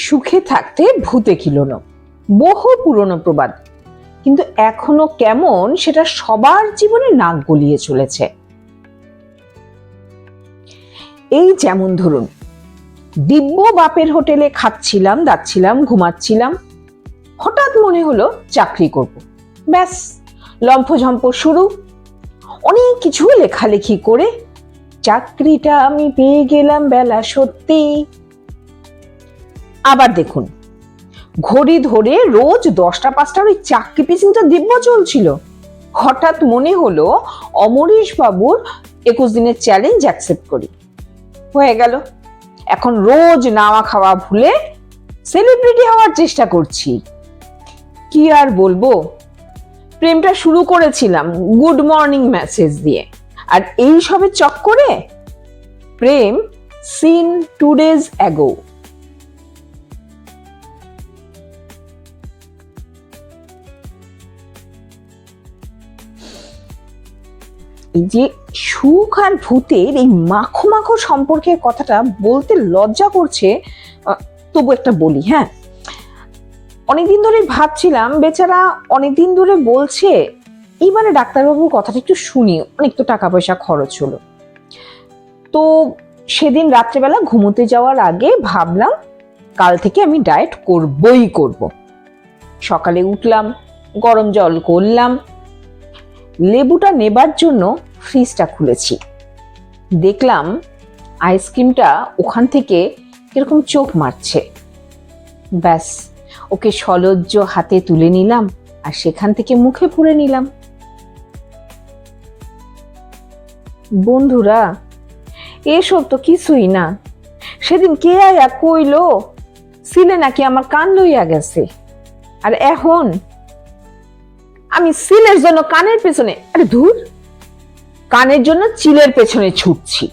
সুখে থাকতে ভূতে কিলোনো, বহু পুরনো প্রবাদ, কিন্তু এখনো কেমন সেটা সবার জীবনে নাক গলিয়ে চলেছে। এই যেমন ধরুন, দিব্য বাপের হোটেলে খাচ্ছিলাম, দাচ্ছিলাম, ঘুমাচ্ছিলাম, হঠাৎ মনে হলো চাকরি করব। ব্যাস, লম্ফঝম্প শুরু। অনেক কিছু লেখালেখি করে চাকরিটা আমি পেয়ে গেলাম বেলা সত্যি। আবার দেখুন, ঘড়ি ধরে রোজ 10টা 5টার ওই চাকরি পিছনটা দিব্য চলছিল, হঠাৎ মনে হলো অমরেশ বাবুর 21 দিনের চ্যালেঞ্জ অ্যাকসেপ্ট করি। হয়ে গেল, এখন রোজ নাওয়া খাওয়া ভুলে সেলিব্রিটি হওয়ার চেষ্টা করছি। কি আর বলবো, প্রেমটা শুরু করেছিলাম গুড মর্নিং মেসেজ দিয়ে, আর এই সবের চক্করে প্রেম সিন 2 days ago। এই যে সুখ আর ভূতের এই মাখো মাখো সম্পর্কের কথাটা বলতে লজ্জা করছে, তবু একটা বলি। হ্যাঁ, অনেকদিন ধরে ভাবছিলাম, বেচারা অনেকদিন ধরে বলছে এইবারে ডাক্তারবাবুর কথাটা একটু শুনি, অনেক তো টাকা পয়সা খরচ হলো। তো সেদিন রাত্রেবেলা ঘুমোতে যাওয়ার আগে ভাবলাম কাল থেকে আমি ডায়েট করবই করব। সকালে উঠলাম, গরম জল করলাম, লেবুটা নেবার জন্য ফ্রিজটা খুলেছি, দেখলাম আইসক্রিমটা ওখান থেকে কিরকম চোখ মারছে। ব্যাস, ওকে সলজ্জ হাতে তুলে নিলাম আর সেখান থেকে মুখে পুরে নিলাম। বন্ধুরা, এসব তো কিছুই না। সেদিন কে আয়া কইলো সিলে নাকি আমার কান লইয়া গেছে, আর এখন আমি সিলের জন্য কানের পেছনে, আরে ধুর, কানের জন্য চিলের পেছনে ছুটছি।